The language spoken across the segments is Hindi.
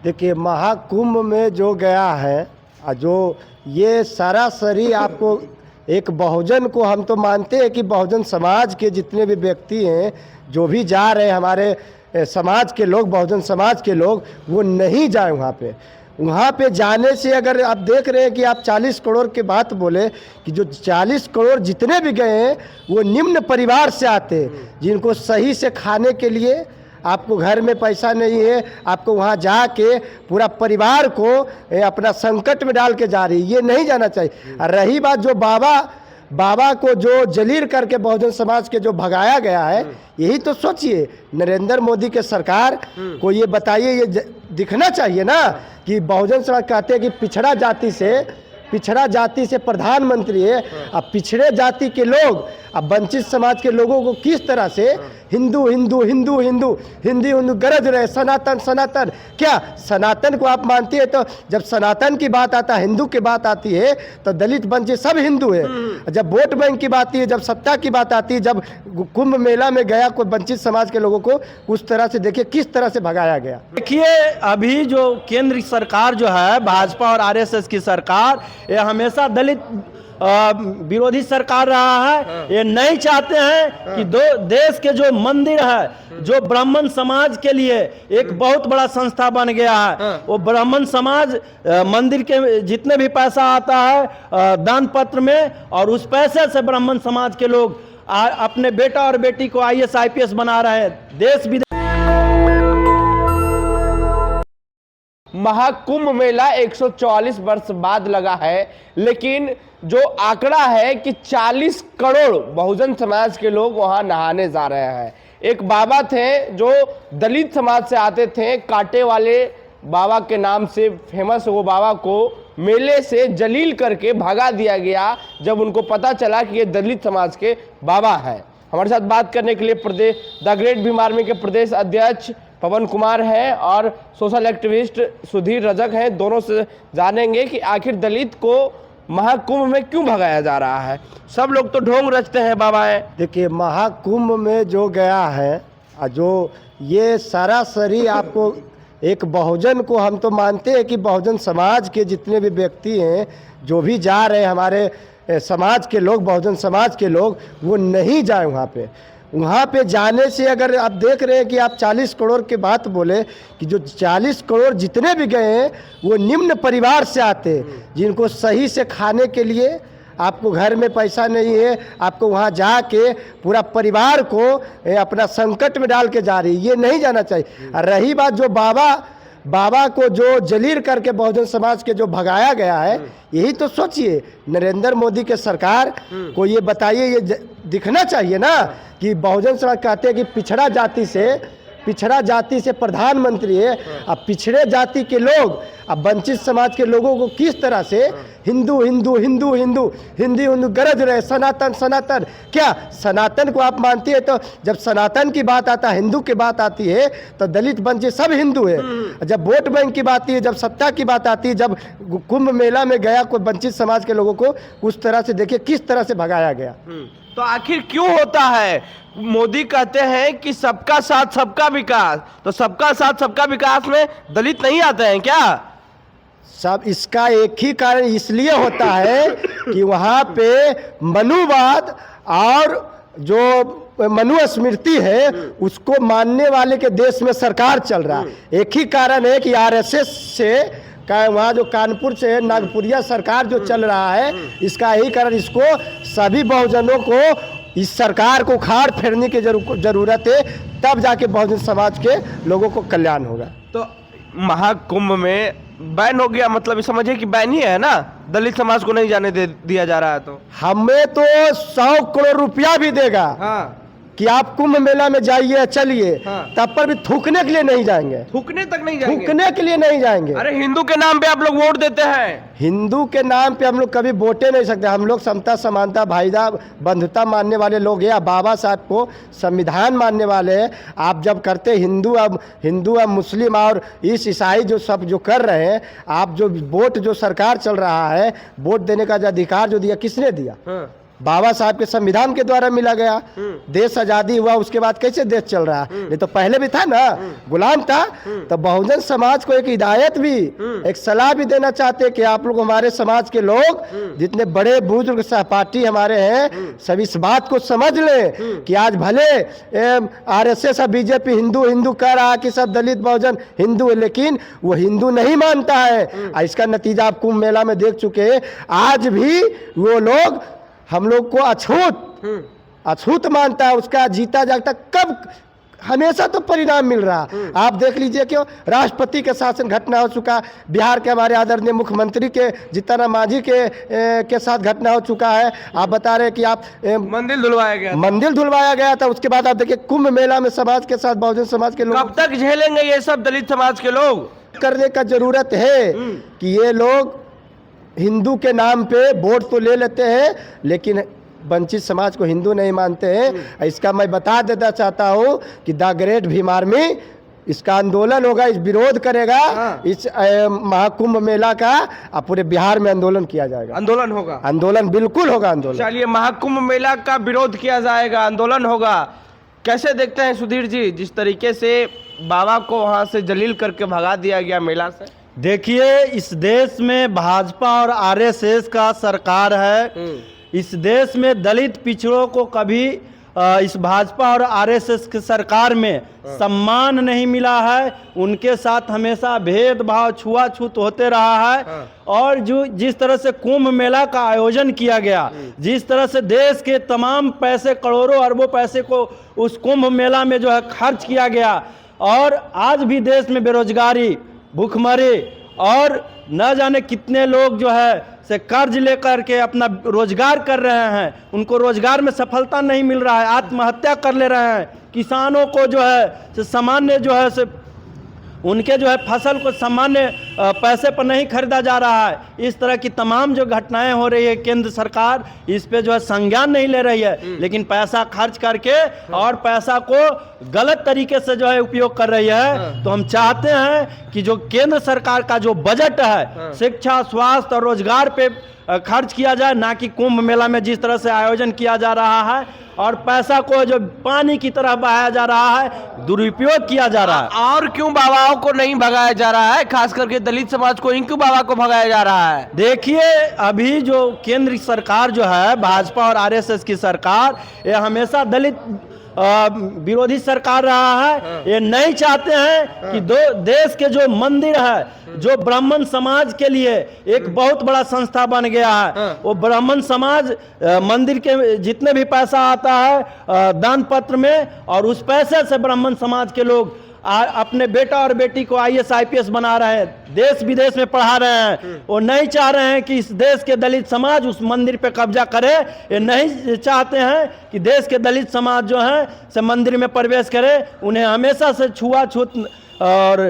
देखिए, महाकुंभ में जो गया है जो ये सरासरी आपको एक बहुजन को, हम तो मानते हैं कि बहुजन समाज के जितने भी व्यक्ति हैं, जो भी जा रहे हैं हमारे समाज के लोग, बहुजन समाज के लोग, वो नहीं जाए वहाँ पे जाने से, अगर आप देख रहे हैं कि आप 40 करोड़ की बात बोले कि जो 40 करोड़ जितने भी गए हैं वो निम्न परिवार से आते हैं, जिनको सही से खाने के लिए आपको घर में पैसा नहीं है, आपको वहाँ जाके पूरा परिवार को अपना संकट में डाल के जा रही है, ये नहीं जाना चाहिए। और रही बात जो बाबा को जो जलील करके बहुजन समाज के जो भगाया गया है, यही तो सोचिए, नरेंद्र मोदी के सरकार को ये बताइए, ये दिखना चाहिए ना कि बहुजन समाज कहते हैं कि पिछड़ा जाति से प्रधानमंत्री है। अब पिछड़े जाति के लोग, अब वंचित समाज के लोगों को किस तरह से हिंदू गरज रहे, सनातन। क्या सनातन को आप मानती है? तो जब सनातन की बात आता है, हिंदू की बात आती है, तो दलित वंचित सब हिंदू है। जब वोट बैंक की बात आती है, जब सत्ता की बात आती है, जब कुंभ मेला में गया कोई वंचित समाज के लोगों को उस तरह से, देखिए किस तरह से भगाया गया। देखिए, अभी जो केंद्र सरकार जो है, भाजपा और आरएसएस की सरकार, ये हमेशा दलित विरोधी सरकार रहा है। ये नहीं चाहते हैं कि देश के जो मंदिर है, जो ब्राह्मण समाज के लिए एक बहुत बड़ा संस्था बन गया है, वो ब्राह्मण समाज मंदिर के जितने भी पैसा आता है दान पत्र में, और उस पैसे से ब्राह्मण समाज के लोग अपने बेटा और बेटी को आईएएस आईपीएस बना रहे हैं। देश विदेश महाकुंभ मेला 144 वर्ष बाद लगा है, लेकिन जो आंकड़ा है कि 40 करोड़ बहुजन समाज के लोग वहां नहाने जा रहे हैं। एक बाबा थे जो दलित समाज से आते थे, कांटे वाले बाबा के नाम से फेमस, वो बाबा को मेले से जलील करके भगा दिया गया जब उनको पता चला कि ये दलित समाज के बाबा हैं। हमारे साथ बात करने के लिए प्रदेश द ग्रेट भीम आर्मी के प्रदेश अध्यक्ष पवन कुमार हैं और सोशल एक्टिविस्ट सुधीर रजक हैं। दोनों से जानेंगे कि आखिर दलित को महाकुंभ में क्यों भगाया जा रहा है। सब लोग तो ढोंग रचते हैं बाबा है। देखिए, महाकुंभ में जो गया है जो ये सरासरी आपको एक बहुजन को, हम तो मानते हैं कि बहुजन समाज के जितने भी व्यक्ति हैं, जो भी जा रहे हैं हमारे समाज के लोग, बहुजन समाज के लोग, वो नहीं जाए वहाँ पे जाने से, अगर आप देख रहे हैं कि आप 40 करोड़ की बात बोले कि जो 40 करोड़ जितने भी गए हैं वो निम्न परिवार से आते हैं, जिनको सही से खाने के लिए आपको घर में पैसा नहीं है, आपको वहाँ जाके पूरा परिवार को अपना संकट में डाल के जा रही है, ये नहीं जाना चाहिए। और रही बात जो बाबा को जो जलील करके बहुजन समाज के जो भगाया गया है, यही तो सोचिए, नरेंद्र मोदी के सरकार को ये बताइए, ये दिखना चाहिए ना कि बहुजन समाज कहते हैं कि पिछड़ा जाति से प्रधानमंत्री है। अब पिछड़े जाति के लोग, अब वंचित समाज के लोगों को किस तरह से हिंदू गरज रहे, सनातन। क्या सनातन को आप मानती है? तो जब सनातन की बात आता है, हिंदू की बात आती है, तो दलित वंचित सब हिंदू है। जब वोट बैंक की बात आती है, जब सत्ता की बात आती है, जब कुंभ मेला में गया कोई वंचित समाज के लोगों को उस तरह से, देखिए किस तरह से भगाया गया। तो आखिर क्यों होता है? मोदी कहते हैं कि सबका साथ सबका विकास, तो सबका साथ सबका विकास में दलित नहीं आते हैं क्या? सब इसका एक ही कारण इसलिए होता है कि वहाँ पे मनुवाद और जो मनु स्मृति है उसको मानने वाले के देश में सरकार चल रहा है। एक ही कारण है कि आरएसएस से वहाँ जो कानपुर से नागपुरिया सरकार जो चल रहा है, इसका यही कारण, इसको सभी बहुजनों को इस सरकार को उखाड़ फेरने की जरूरत है, तब जाके बहुजन समाज के लोगों को कल्याण होगा। तो महाकुंभ में बैन हो गया, मतलब समझिए कि बैन ही है ना, दलित समाज को नहीं जाने दिया जा रहा है। तो हमें तो 100 करोड़ रुपया भी देगा कि आप कुंभ मेला में जाइए, चलिए, तब पर भी थूकने के लिए नहीं जाएंगे, थूकने तक नहीं जाएंगे, थूकने के लिए नहीं जाएंगे। अरे हिंदू के नाम पे आप लोग वोट देते हैं। हिंदू के नाम पे हम लोग कभी वोटे नहीं सकते। हम लोग समता समानता भाईदा बंधुता मानने वाले लोग हैं। बाबा साहब को संविधान मानने वाले हैं। आप जब करते हिंदू अब मुस्लिम और ईसाई जो सब जो कर रहे हैं, आप जो वोट जो सरकार चल रहा है, वोट देने का जो अधिकार जो दिया, किसने दिया? बाबा साहब के संविधान के द्वारा मिला गया। देश आजादी हुआ उसके बाद कैसे देश चल रहा है? नहीं तो पहले भी था ना, गुलाम था। तो बहुजन समाज को एक हिदायत भी, एक सलाह भी देना चाहते हैं कि आप लोग, हमारे समाज के लोग, जितने बड़े बुजुर्ग सहपाठी हमारे हैं, सभी इस बात को समझ लें कि आज भले आरएसएस और बीजेपी हिंदू हिंदू कह रहा है कि सब दलित बहुजन हिंदू है, लेकिन वो हिंदू नहीं मानता है। और इसका नतीजा आप कुंभ मेला में देख चुके हैं। आज भी वो लोग हम लोग को अछूत मानता है। उसका जीता जागता कब हमेशा तो परिणाम मिल रहा। आप देख लीजिए क्यों राष्ट्रपति के शासन घटना हो चुका, बिहार के हमारे आदरणीय मुख्यमंत्री के जीतन राम मांझी के साथ घटना हो चुका है। आप बता रहे कि आप मंदिर धुलवाया गया था। उसके बाद आप देखिए कुंभ मेला में समाज के साथ बहुजन समाज के लोग कब तक झेलेंगे ये सब दलित समाज के लोग? करने का जरूरत है कि ये लोग हिंदू के नाम पे वोट तो ले लेते हैं, लेकिन वंचित समाज को हिंदू नहीं मानते हैं। इसका मैं बता देना चाहता हूं कि द ग्रेट भीम आर्मी इसका आंदोलन होगा, इस विरोध करेगा। इस महाकुंभ मेला का पूरे बिहार में आंदोलन किया जाएगा। आंदोलन बिल्कुल होगा। आंदोलन, चलिए, महाकुंभ मेला का विरोध किया जाएगा, आंदोलन होगा। कैसे देखते हैं सुधीर जी, जिस तरीके से बाबा को वहां से जलील करके भगा दिया गया मेला से? देखिए, इस देश में भाजपा और आरएसएस का सरकार है। इस देश में दलित पिछड़ों को कभी इस भाजपा और आरएसएस की सरकार में सम्मान नहीं मिला है। उनके साथ हमेशा भेदभाव, छुआछूत होते रहा है। और जो जिस तरह से कुंभ मेला का आयोजन किया गया, जिस तरह से देश के तमाम पैसे, करोड़ों अरबों पैसे को उस कुंभ मेला में जो है खर्च किया गया, और आज भी देश में बेरोजगारी, भूखमरी और न जाने कितने लोग जो है से कर्ज लेकर के अपना रोजगार कर रहे हैं, उनको रोजगार में सफलता नहीं मिल रहा है, आत्महत्या कर ले रहे हैं। किसानों को जो है से सामान्य जो है से उनके जो है फसल को सामान्य पैसे पर नहीं खरीदा जा रहा है। इस तरह की तमाम जो घटनाएं हो रही है, केंद्र सरकार इस पे जो है संज्ञान नहीं ले रही है, लेकिन पैसा खर्च करके और पैसा को गलत तरीके से जो है उपयोग कर रही है। तो हम चाहते हैं कि जो केंद्र सरकार का जो बजट है, शिक्षा, स्वास्थ्य और रोजगार पे खर्च किया जाए, ना कि कुंभ मेला में जिस तरह से आयोजन किया जा रहा है और पैसा को जो पानी की तरह बहाया जा रहा है, दुरुपयोग किया जा रहा है। और क्यों बाबाओं को नहीं भगाया जा रहा है, खास करके दलित समाज को, क्यों बाबा को भगाया जा रहा है? देखिए, अभी जो केंद्र सरकार जो है, भाजपा और आरएसएस की सरकार, ये हमेशा दलित विरोधी सरकार रहा है। ये नहीं चाहते हैं कि देश के जो मंदिर है, जो ब्राह्मण समाज के लिए एक बहुत बड़ा संस्था बन गया है, वो ब्राह्मण समाज मंदिर के जितने भी पैसा आता है दान पत्र में, और उस पैसे से ब्राह्मण समाज के लोग अपने बेटा और बेटी को आईएएस आईपीएस बना रहे हैं, देश विदेश में पढ़ा रहे हैं। वो नहीं चाह रहे हैं कि इस देश के दलित समाज उस मंदिर पे कब्जा करे। ये नहीं चाहते हैं कि देश के दलित समाज जो है से मंदिर में प्रवेश करे। उन्हें हमेशा से छुआछूत और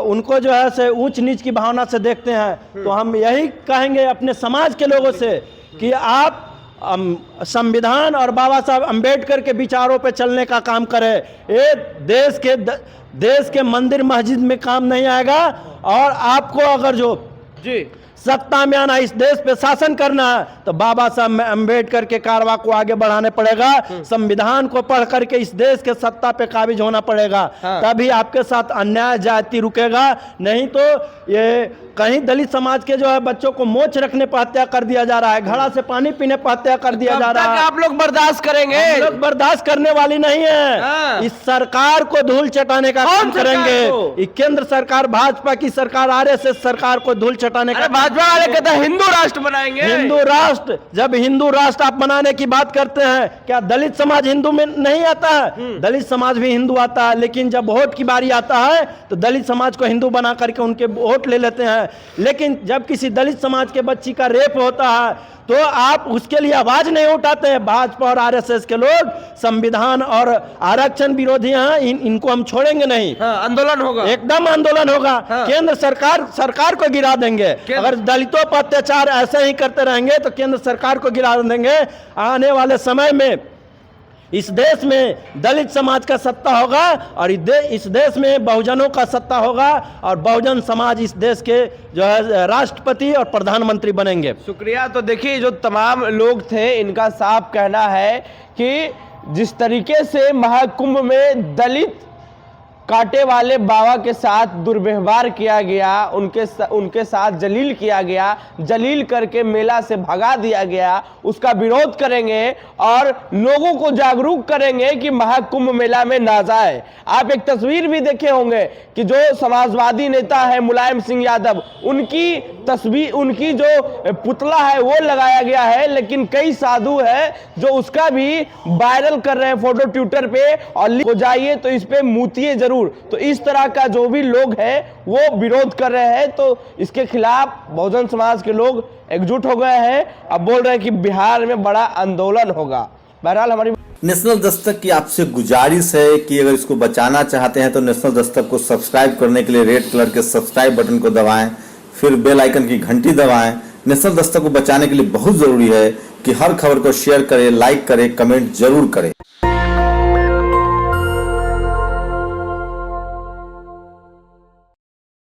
उनको जो है से ऊंच नीच की भावना से देखते हैं। तो हम यही कहेंगे अपने समाज के लोगों से कि आप संविधान और बाबा साहब अंबेडकर के विचारों पे चलने का काम करें। ये देश के मंदिर मस्जिद में काम नहीं आएगा। और आपको अगर जो सत्ता में आना, इस देश पे शासन करना है, तो बाबा साहब अंबेडकर के कारवा को आगे बढ़ाने पड़ेगा। संविधान को पढ़ करके इस देश के सत्ता पे काबिज होना पड़ेगा। तभी आपके साथ अन्याय जाति रुकेगा। नहीं तो ये कहीं दलित समाज के जो है बच्चों को मोच रखने पर हत्या कर दिया जा रहा है, घड़ा से पानी पीने पर हत्या कर दिया जा रहा है। आप लोग बर्दाश्त करेंगे? हम लोग बर्दाश्त करने वाली नहीं है। इस सरकार को धूल चटाने का काम करेंगे। केंद्र सरकार, भाजपा की सरकार, आरएसएस सरकार को धूल चटाने का। भाजपा वाले कहते हैं हिंदू राष्ट्र बनाएंगे। हिंदू राष्ट्र, जब हिंदू राष्ट्र आप बनाने की बात करते हैं, क्या दलित समाज हिंदू में नहीं आता है? दलित समाज भी हिंदू आता है, लेकिन जब वोट की बारी आता है तो दलित समाज को हिंदू बना करके उनके वोट ले लेते हैं। लेकिन जब किसी दलित समाज के बच्ची का रेप होता है तो आप उसके लिए आवाज नहीं उठाते हैं। भाजपा और आरएसएस के लोग संविधान और आरक्षण विरोधी हैं, इनको हम छोड़ेंगे नहीं। आंदोलन होगा, एकदम आंदोलन होगा। केंद्र सरकार को गिरा देंगे। अगर दलितों पर अत्याचार ऐसे ही करते रहेंगे तो केंद्र सरकार को गिरा देंगे। आने वाले समय में इस देश में दलित समाज का सत्ता होगा और इस देश में बहुजनों का सत्ता होगा और बहुजन समाज इस देश के जो है राष्ट्रपति और प्रधानमंत्री बनेंगे। शुक्रिया। तो देखिए, जो तमाम लोग थे इनका साफ कहना है कि जिस तरीके से महाकुंभ में दलित कांटे वाले बाबा के साथ दुर्व्यवहार किया गया, उनके साथ जलील किया गया, जलील करके मेला से भगा दिया गया, उसका विरोध करेंगे और लोगों को जागरूक करेंगे कि महाकुंभ मेला में ना जाए। आप एक तस्वीर भी देखे होंगे कि जो समाजवादी नेता है मुलायम सिंह यादव, उनकी तस्वीर, उनकी जो पुतला है वो लगाया गया है, लेकिन कई साधु है जो उसका भी वायरल कर रहे हैं फोटो ट्विटर पे और हो जाइए तो इस पे मूतिए जरूर। तो इस तरह का जो भी लोग हैं वो विरोध कर रहे हैं, तो इसके खिलाफ बहुजन समाज के लोग एकजुट हो गए हैं। अब बोल रहे हैं कि बिहार में बड़ा आंदोलन होगा। बहरहाल हमारी नेशनल दस्तक की आपसे गुजारिश है कि अगर इसको बचाना चाहते हैं तो नेशनल दस्तक को सब्सक्राइब करने के लिए रेड कलर के सब्सक्राइब बटन को दबाएं, फिर बेल आइकन की घंटी दबाएं। नेशनल दस्तक को बचाने के लिए बहुत जरूरी है कि हर खबर को शेयर करें, लाइक करें, कमेंट जरूर करें।